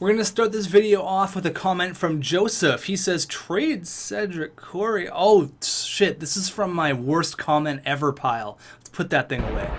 We're going to start this video off with a comment from Joseph. He says, trade Cedric Corey. Oh, shit. This is from my worst comment ever pile. Let's put that thing away.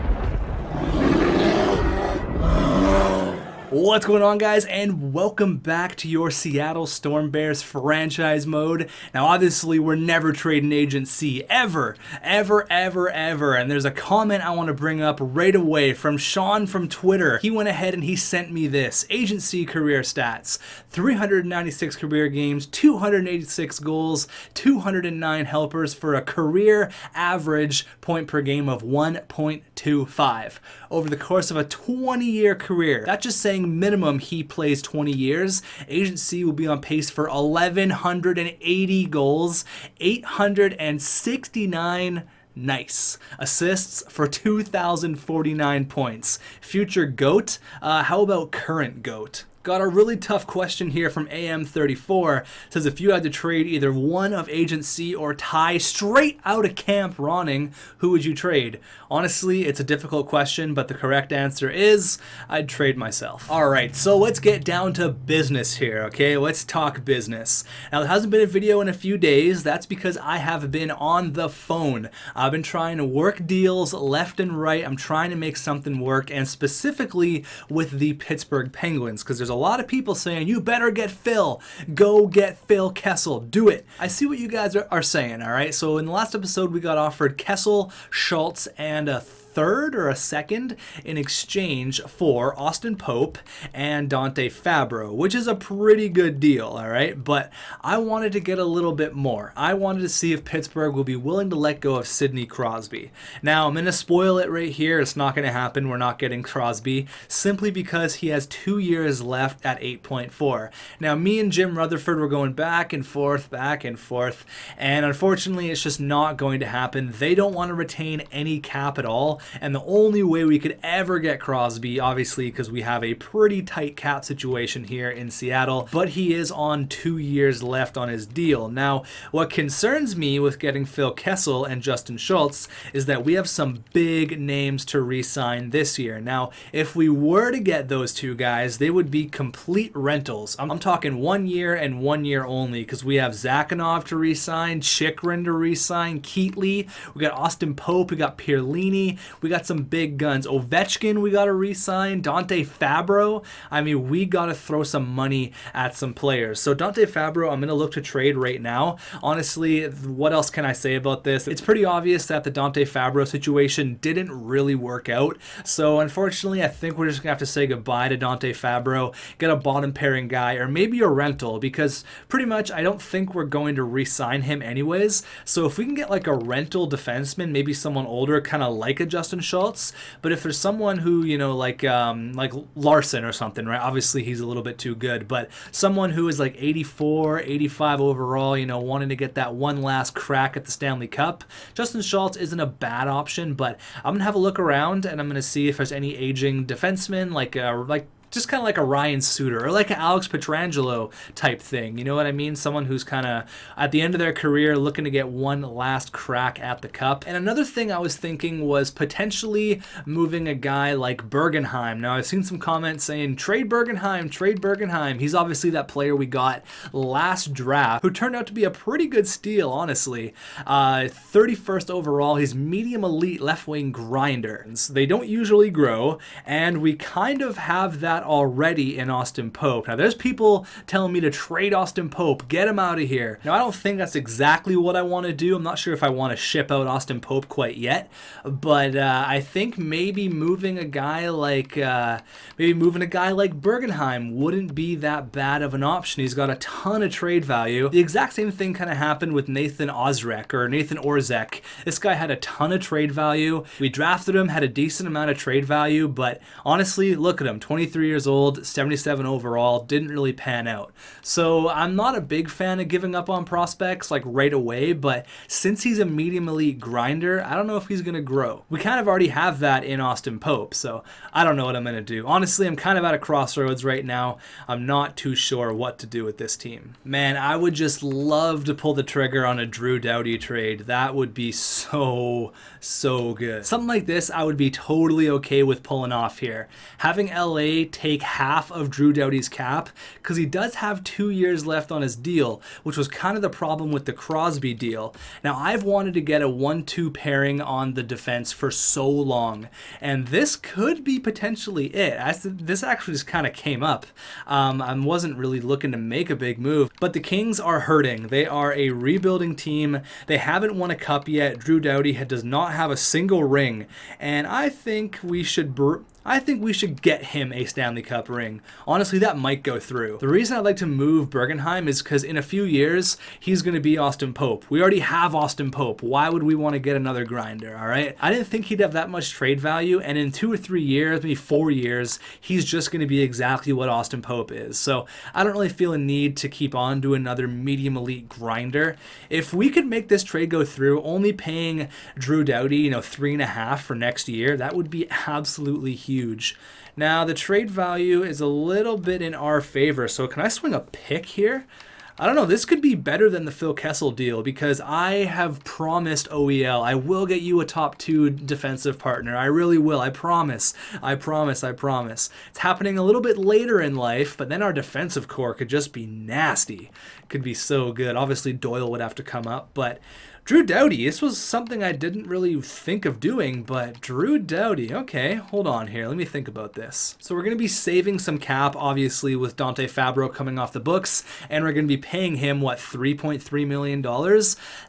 What's going on, guys, and welcome back to your Seattle Storm Bears franchise mode. Now, obviously, we're never trading Agent C, ever, and there's a comment I want to bring up right away from Sean from Twitter. He went ahead and he sent me this. Agent C career stats: 396 career games, 286 goals, 209 helpers for a career average point per game of 1.25 over the course of a 20-year career. That's just saying minimum he plays 20 years. Agent C will be on pace for 1,180 goals, 869 nice assists for 2,049 points. Future GOAT? How about current GOAT? Got a really tough question here from AM34. Says, if you had to trade either one of Agent C or Ty straight out of Camp Ronning, who would you trade? Honestly, it's a difficult question, but the correct answer is I'd trade myself. All right, so let's get down to business here, okay? Let's talk business. Now, there hasn't been a video in a few days. That's because I have been on the phone. I've been trying to work deals left and right. I'm trying to make something work, and specifically with the Pittsburgh Penguins, because there's a lot of people saying, you better get Phil. Go get Phil Kessel. Do it. I see what you guys are saying, all right? So in the last episode, we got offered Kessel, Schultz, and a third or a second in exchange for Austin Pope and Dante Fabro, which is a pretty good deal, all right? But I wanted to get a little bit more. I wanted to see if Pittsburgh will be willing to let go of Sidney Crosby. Now, I'm going to spoil it right here. It's not going to happen. We're not getting Crosby simply because he has 2 years left at 8.4. Now, me and Jim Rutherford were going back and forth, and unfortunately, it's just not going to happen. They don't want to retain any cap at all. And the only way we could ever get Crosby, obviously, because we have a pretty tight cap situation here in Seattle, but he is on 2 years left on his deal. Now, what concerns me with getting Phil Kessel and Justin Schultz is that we have some big names to re-sign this year. Now, if we were to get those two guys, they would be complete rentals. I'm talking 1 year and 1 year only, because we have Zakhanov to re-sign, Chychrun to re-sign, Keatley, we got Austin Pope, we got Pierlini, we got some big guns. Ovechkin, we got to re-sign. Dante Fabro. I mean, we got to throw some money at some players. So Dante Fabro, I'm going to look to trade right now. Honestly, what else can I say about this? It's pretty obvious that the Dante Fabro situation didn't really work out. So unfortunately, I think we're just going to have to say goodbye to Dante Fabro, get a bottom pairing guy, or maybe a rental, because pretty much I don't think we're going to re-sign him anyways. So if we can get like a rental defenseman, maybe someone older, kind of like a Justin Schultz, but if there's someone who, you know, like Larson or something, right? Obviously he's a little bit too good, but someone who is like 84, 85 overall, you know, wanting to get that one last crack at the Stanley Cup, Justin Schultz isn't a bad option. But I'm gonna have a look around and I'm gonna see if there's any aging defensemen like just kind of like a Ryan Suter or like an Alex Pietrangelo type thing. You know what I mean? Someone who's kind of at the end of their career looking to get one last crack at the cup. And another thing I was thinking was potentially moving a guy like Bergenheim. Now, I've seen some comments saying, trade Bergenheim, trade Bergenheim. He's obviously that player we got last draft who turned out to be a pretty good steal, honestly. 31st overall. He's medium elite left wing grinder. They don't usually grow, and we kind of have that already in Austin Pope. Now, there's people telling me to trade Austin Pope, get him out of here. Now, I don't think that's exactly what I want to do. I'm not sure if I want to ship out Austin Pope quite yet, but I think maybe moving a guy like Bergenheim wouldn't be that bad of an option. He's got a ton of trade value. The exact same thing kind of happened with Nathan Orzek. This guy had a ton of trade value. We drafted him, had a decent amount of trade value, but honestly, look at him, 23 years old, 77 overall, didn't really pan out. So I'm not a big fan of giving up on prospects like right away, but since he's a medium elite grinder, I don't know if he's going to grow. We kind of already have that in Austin Pope, so I don't know what I'm going to do. Honestly, I'm kind of at a crossroads right now. I'm not too sure what to do with this team. Man, I would just love to pull the trigger on a Drew Doughty trade. That would be so good. Something like this I would be totally okay with pulling off here. Having LA take half of Drew Doughty's cap because he does have 2 years left on his deal, which was kind of the problem with the Crosby deal. Now, I've wanted to get a 1-2 pairing on the defense for so long, and this could be potentially it. This actually just kind of came up. I wasn't really looking to make a big move, but the Kings are hurting. They are a rebuilding team. They haven't won a cup yet. Drew Doughty does not have a single ring, and I think we should get him a Stanley Cup ring. Honestly, that might go through. The reason I'd like to move Bergenheim is because in a few years, he's going to be Austin Pope. We already have Austin Pope. Why would we want to get another grinder, all right? I didn't think he'd have that much trade value, and in 2 or 3 years, maybe 4 years, he's just going to be exactly what Austin Pope is. So I don't really feel a need to keep on to another medium elite grinder. If we could make this trade go through, only paying Drew Doughty, 3.5 for next year, that would be absolutely huge. Now, the trade value is a little bit in our favor, so can I swing a pick here? I don't know, this could be better than the Phil Kessel deal because I have promised OEL I will get you a top 2 defensive partner. I really will. I promise. I promise. I promise. It's happening a little bit later in life, but then our defensive core could just be nasty. It could be so good. Obviously, Doyle would have to come up, but Drew Doughty, this was something I didn't really think of doing, but Drew Doughty, okay, hold on here. Let me think about this. So we're going to be saving some cap, obviously, with Dante Fabro coming off the books, and we're going to be paying him, what, $3.3 million?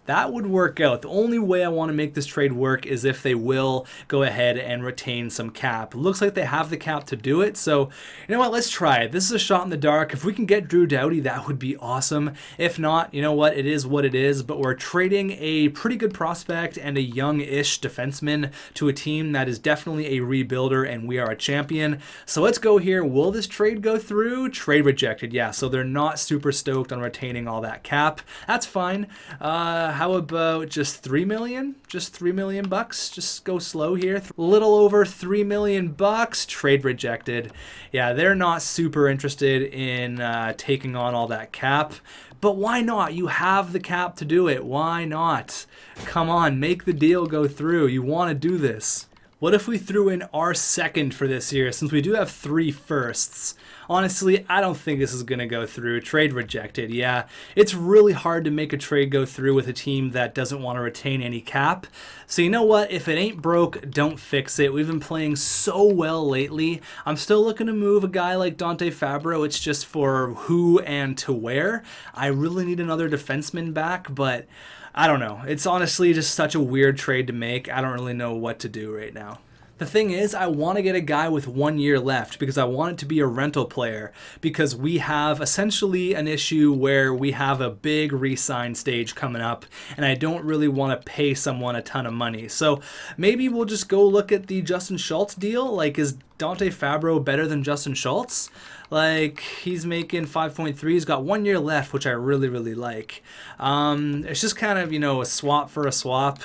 That would work out. The only way I want to make this trade work is if they will go ahead and retain some cap. It looks like they have the cap to do it, so you know what, let's try it. This is a shot in the dark. If we can get Drew Doughty, that would be awesome. If not, you know what, it is what it is, but we're trading a pretty good prospect and a young-ish defenseman to a team that is definitely a rebuilder, and we are a champion. So let's go here. Will this trade go through? Trade rejected. Yeah, so they're not super stoked on retaining all that cap. That's fine. How about just $3 million? Just $3 million bucks? Just go slow here. A little over $3 million bucks. Trade rejected. Yeah, they're not super interested in taking on all that cap. But why not? You have the cap to do it. Why not? Come on, make the deal go through. You want to do this. What if we threw in our second for this year, since we do have 3 firsts? Honestly, I don't think this is going to go through. Trade rejected. Yeah, it's really hard to make a trade go through with a team that doesn't want to retain any cap. So you know what? If it ain't broke, don't fix it. We've been playing so well lately. I'm still looking to move a guy like Dante Fabro. It's just for who and to where. I really need another defenseman back, but I don't know. It's honestly just such a weird trade to make. I don't really know what to do right now. The thing is, I want to get a guy with 1 year left because I want it to be a rental player, because we have essentially an issue where we have a big re-sign stage coming up and I don't really want to pay someone a ton of money. So maybe we'll just go look at the Justin Schultz deal. Like, is Dante Fabro better than Justin Schultz? Like, he's making 5.3. He's got 1 year left, which I really, really like. It's just kind of, a swap for a swap.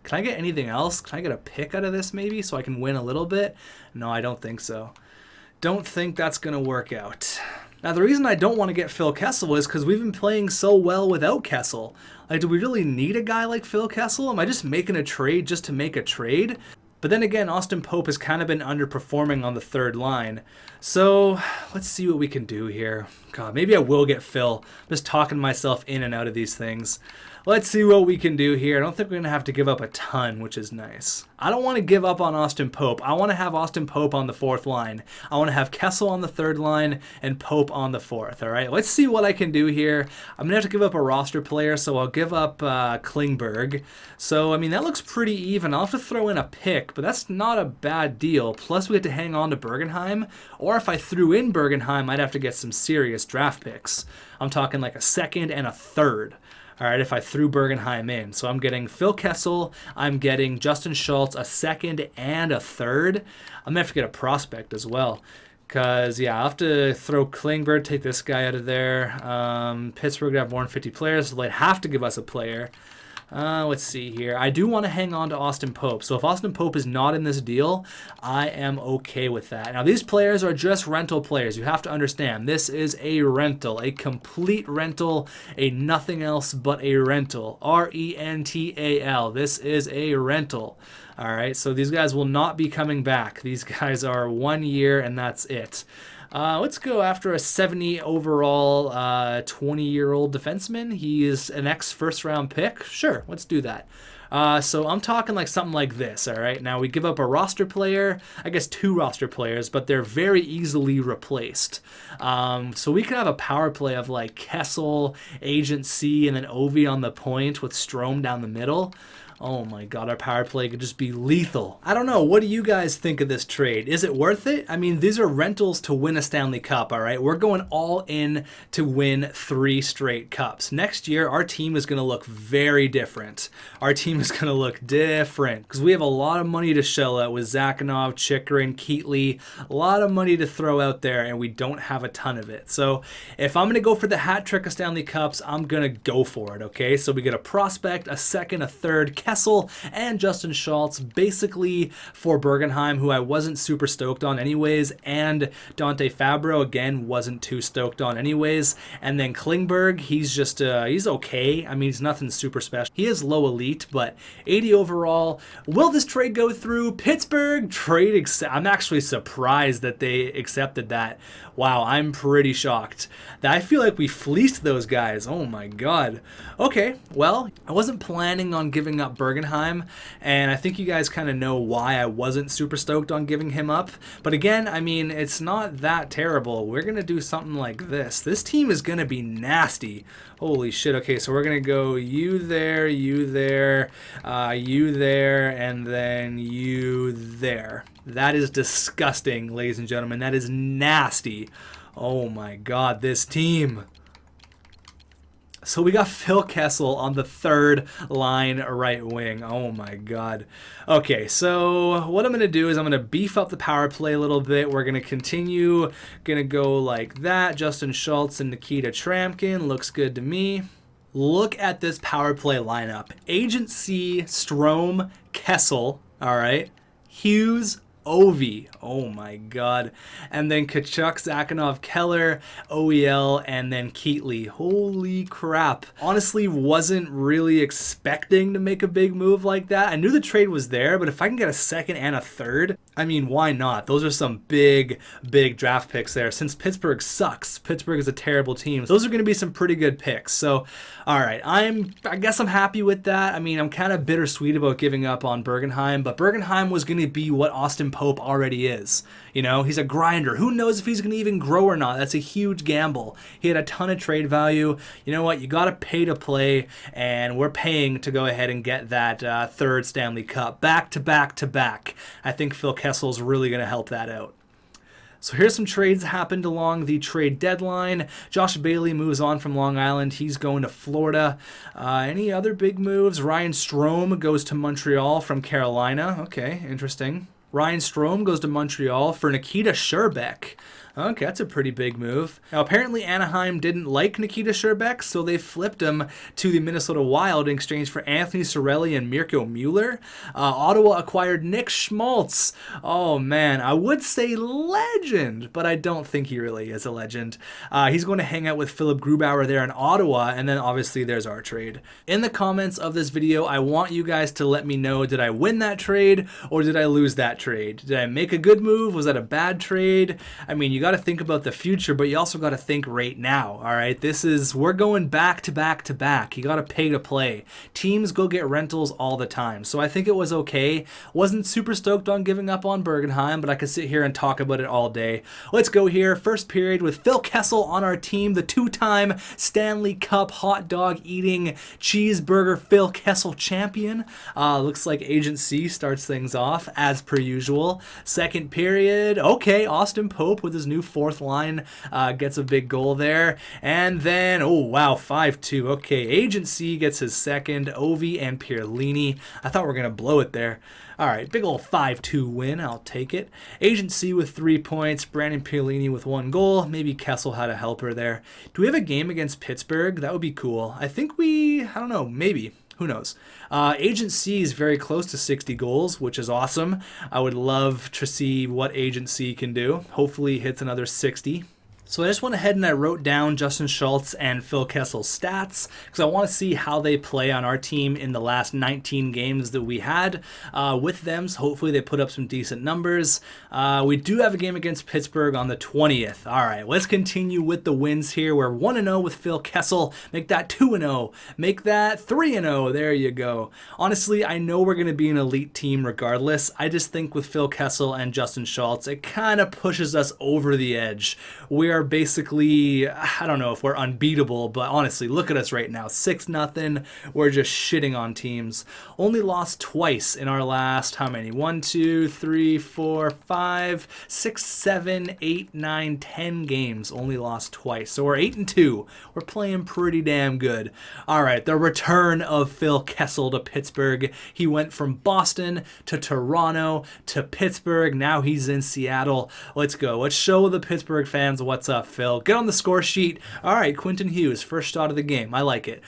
Can I get anything else? Can I get a pick out of this maybe so I can win a little bit? No, I don't think so. Don't think that's going to work out. Now, the reason I don't want to get Phil Kessel is because we've been playing so well without Kessel. Like, do we really need a guy like Phil Kessel? Am I just making a trade just to make a trade? But then again, Austin Pope has kind of been underperforming on the third line. So let's see what we can do here. God, maybe I will get Phil. I'm just talking myself in and out of these things. Let's see what we can do here. I don't think we're going to have to give up a ton, which is nice. I don't want to give up on Austin Pope. I want to have Austin Pope on the 4th line. I want to have Kessel on the 3rd line and Pope on the 4th, all right? Let's see what I can do here. I'm going to have to give up a roster player, so I'll give up Klingberg. So, I mean, that looks pretty even. I'll have to throw in a pick, but that's not a bad deal. Plus, we get to hang on to Bergenheim. Or if I threw in Bergenheim, I'd have to get some serious draft picks. I'm talking like a 2nd and a 3rd. All right, if I threw Bergenheim in. So I'm getting Phil Kessel, I'm getting Justin Schultz, a 2nd and a 3rd. I'm going to have to get a prospect as well. Because, yeah, I'll have to throw Klingberg, take this guy out of there. Pittsburgh would have more than 50 players, so they'd have to give us a player. Let's see here. I do want to hang on to Austin Pope. So if Austin Pope is not in this deal, I am okay with that. Now, these players are just rental players. You have to understand, this is a rental, a complete rental, a nothing else but a rental. R-E-N-T-A-L. This is a rental. All right, so these guys will not be coming back. These guys are 1 year, and that's it. Let's go after a 70 overall 20-year-old defenseman. He is an ex-first-round pick. Sure, let's do that. So I'm talking like something like this, all right? Now, we give up a roster player, I guess 2 roster players, but they're very easily replaced. So we could have a power play of like Kessel, Agent C, and then Ovi on the point with Strome down the middle. Oh my god, our power play could just be lethal. I don't know, what do you guys think of this trade? Is it worth it? I mean, these are rentals to win a Stanley Cup, all right? We're going all in to win 3 straight cups. Next year, our team is going to look very different. Our team is going to look different because we have a lot of money to shell out with Zakhanov, Chychrun, Keatley, a lot of money to throw out there, and we don't have a ton of it. So if I'm going to go for the hat trick of Stanley Cups, I'm going to go for it, okay? So we get a prospect, a second, a third, Kessel, and Justin Schultz, basically for Bergenheim, who I wasn't super stoked on anyways, and Dante Fabro, again, wasn't too stoked on anyways, and then Klingberg, he's just, he's okay. I mean, he's nothing super special. He is low elite, but 80 overall. Will this trade go through? Pittsburgh trade, I'm actually surprised that they accepted that. Wow, I'm pretty shocked. I feel like we fleeced those guys. Oh my god. Okay, well, I wasn't planning on giving up Bergenheim, and I think you guys kind of know why I wasn't super stoked on giving him up. But again, I mean, it's not that terrible. We're going to do something like this. This team is going to be nasty. Holy shit. Okay, so we're going to go you there, you there, you there, and then you there. That is disgusting, ladies and gentlemen. That is nasty. Oh my god, this team. So we got Phil Kessel on the 3rd line right wing. Oh my god. Okay, so what I'm going to do is I'm going to beef up the power play a little bit. We're going to continue. Going to go like that. Justin Schultz and Nikita Tramkin. Looks good to me. Look at this power play lineup. Agent C, Strome, Kessel. All right. Hughes, Ovi. Oh my god. And then Kachuk, Zakhanov, Keller, OEL, and then Keatley. Holy crap. Honestly, wasn't really expecting to make a big move like that. I knew the trade was there, but if I can get a second and a third, I mean, why not? Those are some big draft picks there. Since Pittsburgh sucks, Pittsburgh is a terrible team, those are going to be some pretty good picks. So, all right, I guess I'm happy with that. I mean, I'm kind of bittersweet about giving up on Bergenheim, but Bergenheim was going to be what Austin Pope already is. You know, he's a grinder. Who knows if he's going to even grow or not? That's a huge gamble. He had a ton of trade value. You know what? You got to pay to play, and we're paying to go ahead and get that 3rd Stanley Cup back to back to back. I think Phil Kessel's really going to help that out. So here's some trades that happened along the trade deadline. Josh Bailey moves on from Long Island. He's going to Florida. Any other big moves? Ryan Strome goes to Montreal from Carolina. Okay, interesting. Ryan Strome goes to Montreal for Nikita Scherbek. Okay, that's a pretty big move. Now, apparently Anaheim didn't like Nikita Scherbek, so they flipped him to the Minnesota Wild in exchange for Anthony Cirelli and Mirko Mueller. Ottawa acquired Nick Schmaltz. Oh, man, I would say legend, but I don't think he really is a legend. He's going to hang out with Philip Grubauer there in Ottawa, and then obviously there's our trade. In the comments of this video, I want you guys to let me know, did I win that trade or did I lose that trade? Did I make a good move? Was that a bad trade? I mean, you got to think about the future, but you also got to think right now. All right, we're going back to back to back. You got to pay to play. Teams go get rentals all the time, so I think it was okay. Wasn't super stoked on giving up on Bergenheim, but I could sit here and talk about it all day. Let's go here. First period with Phil Kessel on our team, the 2-time Stanley Cup hot dog eating cheeseburger Phil Kessel champion. Looks like Agent C starts things off as per usual. Second period, okay, Austin Pope with his new 4th line gets a big goal there. And then, oh wow, 5-2. Okay, Agent C gets his second. Ovi and Pierlini. I thought we were going to blow it there. All right, big old 5-2 win. I'll take it. Agent C with 3 points. Brandon Pierlini with 1 goal. Maybe Kessel had a helper there. Do we have a game against Pittsburgh? That would be cool. I think I don't know, maybe. Who knows? Agent C is very close to 60 goals, which is awesome. I would love to see what Agent C can do. Hopefully he hits another 60. So I just went ahead and I wrote down Justin Schultz and Phil Kessel's stats because I want to see how they play on our team in the last 19 games that we had with them. So hopefully they put up some decent numbers. We do have a game against Pittsburgh on the 20th. All right, let's continue with the wins here. We're 1-0 with Phil Kessel. Make that 2-0. Make that 3-0. There you go. Honestly, I know we're going to be an elite team regardless. I just think with Phil Kessel and Justin Schultz, it kind of pushes us over the edge. We are basically, I don't know if we're unbeatable, but honestly, look at us right now. 6-0. We're just shitting on teams. Only lost twice in our last, how many? 1, 2, 3, 4, 5, 6, 7, 8, 9, 10 games. Only lost twice. So we're 8-2. We're playing pretty damn good. All right, the return of Phil Kessel to Pittsburgh. He went from Boston to Toronto to Pittsburgh. Now he's in Seattle. Let's go. Let's show the Pittsburgh fans what's up, Phil. Get on the score sheet. All right, Quentin Hughes, first shot of the game. I like it.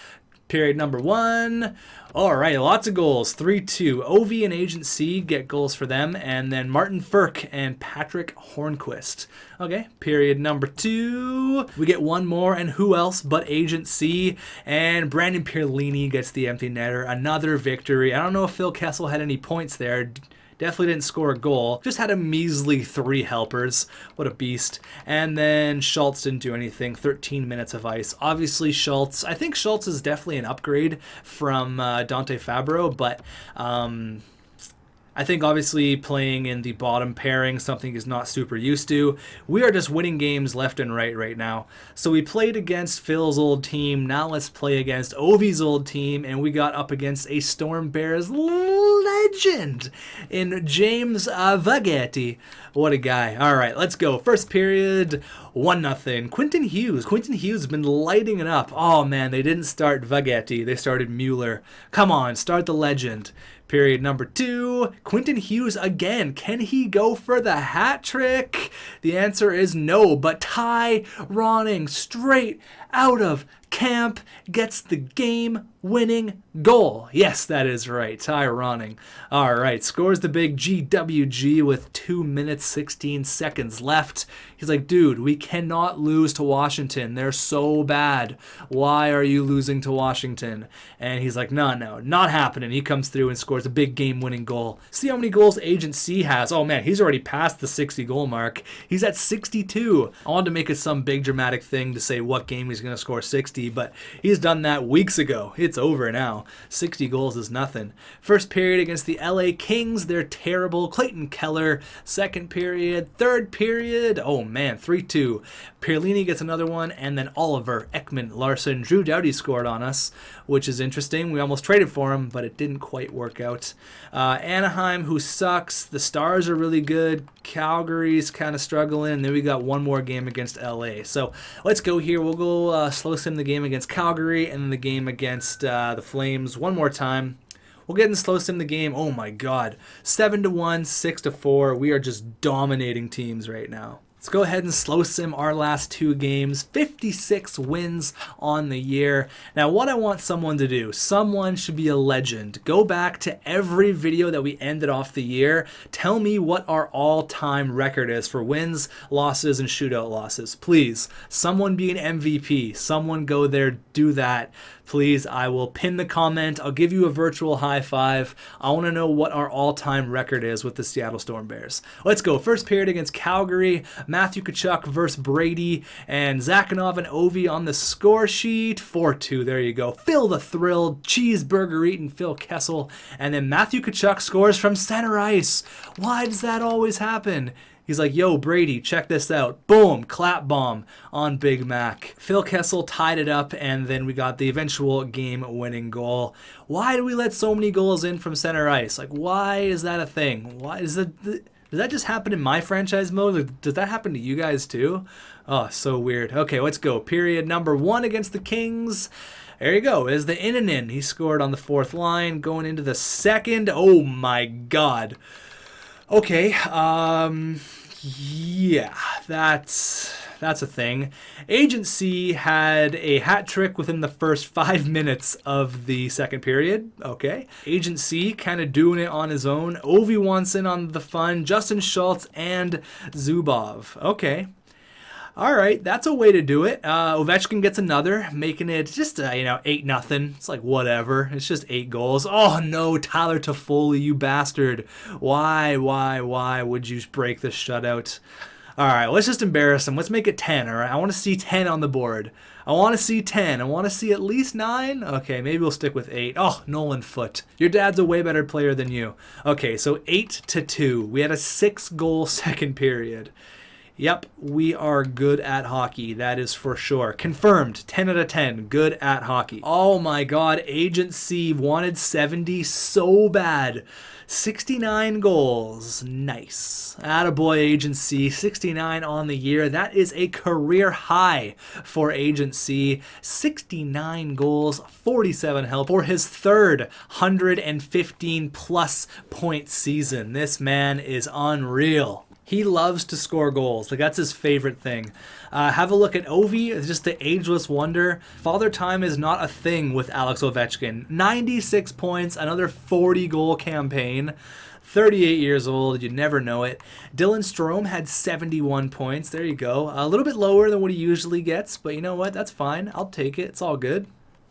Period number 1. All right, lots of goals. 3-2. Ovi and Agent C get goals for them. And then Martin Firk and Patrick Hornquist. Okay, period number 2. We get one more, and who else but Agent C? And Brandon Pierlini gets the empty netter. Another victory. I don't know if Phil Kessel had any points there. Definitely didn't score a goal. Just had a measly 3 helpers. What a beast. And then Schultz didn't do anything. 13 minutes of ice. Obviously, Schultz. I think Schultz is definitely an upgrade from Dante Fabro, but I think obviously playing in the bottom pairing, something he's not super used to. We are just winning games left and right now. So we played against Phil's old team. Now let's play against Ovi's old team. And we got up against a Storm Bears legend in James Vaghetti. What a guy. All right, let's go. First period, 1-0. Quentin Hughes. Quentin Hughes has been lighting it up. Oh, man, they didn't start Vaghetti. They started Mueller. Come on, start the legend. Period number 2, Quentin Hughes again. Can he go for the hat trick? The answer is no, but Ty Ronning straight out of camp gets the game-winning goal. Yes, that is right, Ty Ronning. All right, scores the big GWG with 2 minutes, 16 seconds left. He's like, dude, we cannot lose to Washington. They're so bad. Why are you losing to Washington? And he's like, no, not happening. He comes through and scores a big game-winning goal. See how many goals Agent C has. Oh, man, he's already past the 60-goal mark. He's at 62. I wanted to make it some big dramatic thing to say what game he's going to score 60, but he's done that weeks ago. It's over now. 60 goals is nothing. First period against the LA Kings. They're terrible. Clayton Keller. Second period. Third period. Oh, man, 3-2. Pierlini gets another one, and then Oliver Ekman Larson. Drew Doughty scored on us, which is interesting. We almost traded for him, but it didn't quite work out. Anaheim, who sucks. The Stars are really good. Calgary's kind of struggling, and then we got one more game against LA. So let's go here. We'll go slow sim the game against Calgary, and then the game against the Flames one more time. We'll get in slow sim the game. Oh my God. 7-1, 6-4. We are just dominating teams right now. Let's go ahead and slow sim our last 2 games. 56 wins on the year. Now, what I want someone to do, someone should be a legend. Go back to every video that we ended off the year. Tell me what our all-time record is for wins, losses, and shootout losses. Please, someone be an MVP. Someone go there, do that. Please, I will pin the comment. I'll give you a virtual high five. I want to know what our all-time record is with the Seattle Storm Bears. Let's go. First period against Calgary. Matthew Tkachuk versus Brady. And Zakhanov and Ovi on the score sheet. 4-2. There you go. Phil the Thrill. Cheeseburger eating Phil Kessel. And then Matthew Tkachuk scores from center ice. Why does that always happen? He's like, yo, Brady, check this out. Boom, clap bomb on Big Mac. Phil Kessel tied it up, and then we got the eventual game-winning goal. Why do we let so many goals in from center ice? Like, why is that a thing? Why is that? Does that just happen in my franchise mode? Like, does that happen to you guys too? Oh, so weird. Okay, let's go. Period number 1 against the Kings. There you go. Is the in. He scored on the 4th line. Going into the 2nd. Oh, my God. Okay, Yeah, that's a thing. Agency had a hat trick within the first 5 minutes of the second period. Okay. Agency kind of doing it on his own. Ovi wants in on the fun. Justin Schultz and Zubov. Okay. All right, that's a way to do it. Ovechkin gets another, making it just 8-0. It's like whatever. It's just 8 goals. Oh no, Tyler Toffoli, you bastard! Why would you break the shutout? All right, let's just embarrass him. Let's make it 10. All right, I want to see 10 on the board. I want to see 10. I want to see at least 9. Okay, maybe we'll stick with 8. Oh, Nolan Foote. Your dad's a way better player than you. Okay, so 8-2. We had a 6-goal second period. Yep, we are good at hockey. That is for sure. Confirmed. 10 out of 10. Good at hockey. Oh my god. Agency wanted 70 so bad. 69 goals. Nice. Attaboy, Agency. 69 on the year. That is a career high for Agency. 69 goals, 47 help for his third 115 plus point season. This man is unreal. He loves to score goals. Like, that's his favorite thing. Have a look at Ovi. It's just the ageless wonder. Father time is not a thing with Alex Ovechkin. 96 points, another 40-goal campaign. 38 years old. You never know it. Dylan Strome had 71 points. There you go. A little bit lower than what he usually gets, but you know what? That's fine. I'll take it. It's all good.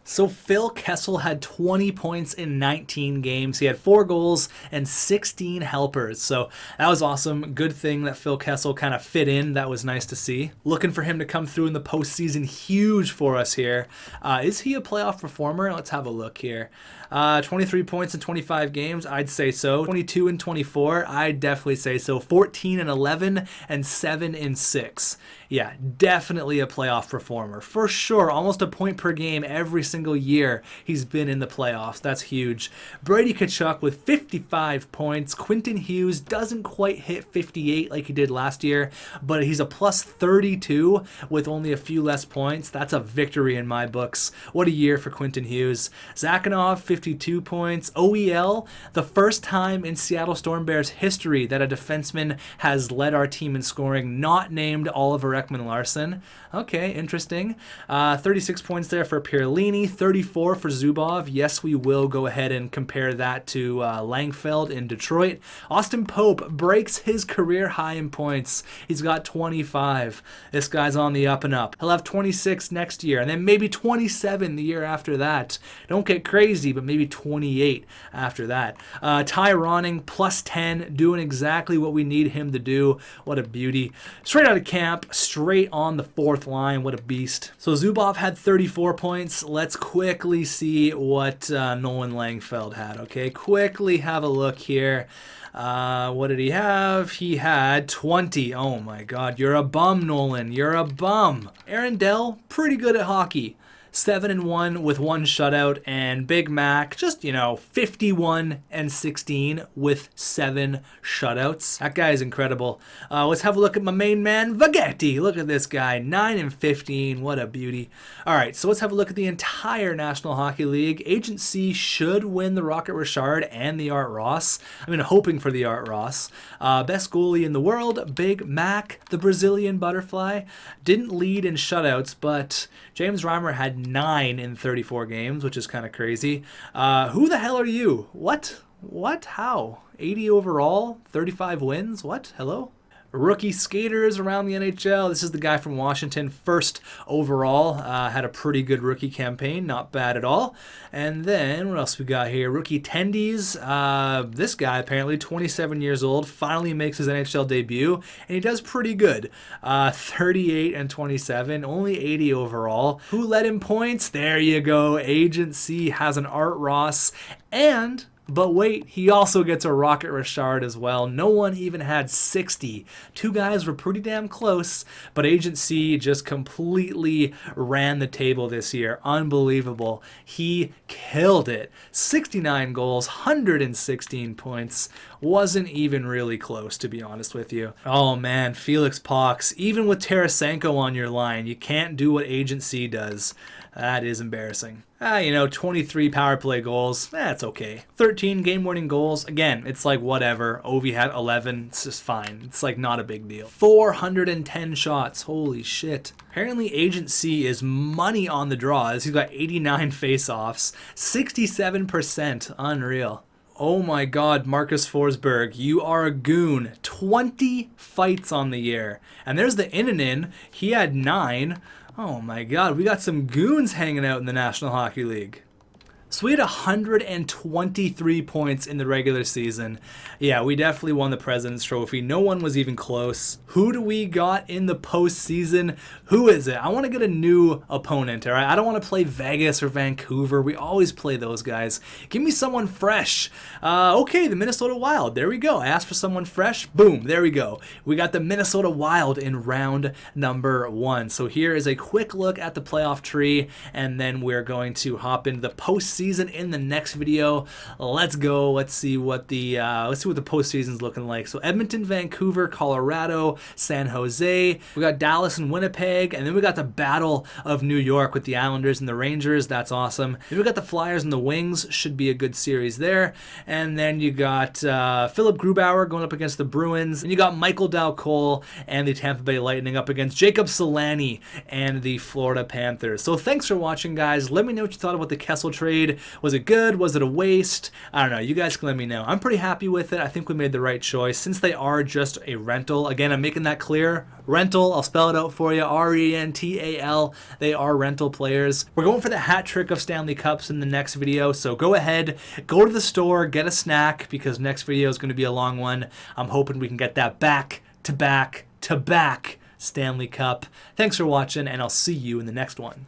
So Phil Kessel had 20 points in 19 games. He had 4 goals and 16 helpers. So that was awesome. Good thing that Phil Kessel kind of fit in. That was nice to see. Looking for him to come through in the postseason. Huge for us here. Is he a playoff performer? Let's have a look here. 23 points in 25 games, I'd say so. 22 and 24, I'd definitely say so. 14 and 11 and 7 and 6. Yeah, definitely a playoff performer. For sure, almost a point per game every single year he's been in the playoffs. That's huge. Brady Tkachuk with 55 points. Quentin Hughes doesn't quite hit 58 like he did last year, but he's a plus 32 with only a few less points. That's a victory in my books. What a year for Quentin Hughes. Zakhanov, 52 points. OEL, the first time in Seattle Storm Bears history that a defenseman has led our team in scoring, not named Oliver Ekman-Larsson. Okay, interesting. 36 points there for Pierlini, 34 for Zubov. Yes, we will go ahead and compare that to Langfeld in Detroit. Austin Pope breaks his career high in points. He's got 25. This guy's on the up and up. He'll have 26 next year, and then maybe 27 the year after that. Don't get crazy, but maybe 28 after that. Ty Ronning, plus 10, doing exactly what we need him to do. What a beauty. Straight out of camp, straight on the 4th line. What a beast. So Zubov had 34 points. Let's quickly see what Nolan Langfeld had, okay? Quickly have a look here. What did he have? He had 20. Oh my god, you're a bum, Nolan. You're a bum. Aaron Dell, pretty good at hockey. 7-1 with 1 shutout, and Big Mac just 51-16 with 7 shutouts. That guy is incredible. Let's have a look at my main man Vagetti. Look at this guy, 9-15. What a beauty. All right, so let's have a look at the entire National Hockey League. Agency should win the Rocket Richard and the Art Ross. I mean, hoping for the Art Ross. Best goalie in the world, Big Mac, the Brazilian Butterfly. Didn't lead in shutouts, but James Reimer had 9 in 34 games, which is kind of crazy. Who the hell are you? What? How? 80 overall? 35 wins? What? Hello? Rookie skaters around the NHL. This is the guy from Washington, first overall. Had a pretty good rookie campaign, not bad at all. And then what else we got here? Rookie tendies. This guy, apparently 27 years old, finally makes his NHL debut, and he does pretty good. 38-27, only 80 overall. Who led in points? There you go. Agency has an Art Ross, but wait, he also gets a Rocket Richard as well. No one even had 60. 2 guys were pretty damn close, but Agency just completely ran the table this year. Unbelievable. He killed it. 69 goals, 116 points. Wasn't even really close, to be honest with you. Oh man, Felix Pox. Even with Tarasenko on your line, you can't do what Agency does. That is embarrassing. 23 power play goals. That's okay. 13 game-winning goals. Again, it's like whatever. Ovi had 11. It's just fine. It's like not a big deal. 410 shots. Holy shit. Apparently, Agent C is money on the draws. He's got 89 face-offs. 67%. Unreal. Oh my god, Marcus Forsberg, you are a goon. 20 fights on the year. And there's the in. He had 9. Oh my god, we got some goons hanging out in the National Hockey League. So we had 123 points in the regular season. Yeah, we definitely won the President's Trophy. No one was even close. Who do we got in the postseason? Who is it? I want to get a new opponent, all right? I don't want to play Vegas or Vancouver. We always play those guys. Give me someone fresh. Okay, the Minnesota Wild. There we go. I asked for someone fresh. Boom, there we go. We got the Minnesota Wild in round number 1. So here is a quick look at the playoff tree, and then we're going to hop into the postseason in the next video. Let's go. Let's see what the postseason's looking like. So Edmonton, Vancouver, Colorado, San Jose. We got Dallas and Winnipeg, and then we got the Battle of New York with the Islanders and the Rangers. That's awesome. Then we got the Flyers and the Wings. Should be a good series there. And then you got Philip Grubauer going up against the Bruins, and you got Michael Dal-Cole and the Tampa Bay Lightning up against Jacob Solani and the Florida Panthers. So thanks for watching, guys. Let me know what you thought about the Kessel trade. Was it good? Was it a waste? I don't know. You guys can let me know. I'm pretty happy with it. I think we made the right choice since they are just a rental. Again, I'm making that clear. Rental. I'll spell it out for you. R-E-N-T-A-L. They are rental players. We're going for the hat trick of Stanley Cups in the next video. So go ahead, go to the store, get a snack because next video is going to be a long one. I'm hoping we can get that back to back to back Stanley Cup. Thanks for watching, and I'll see you in the next one.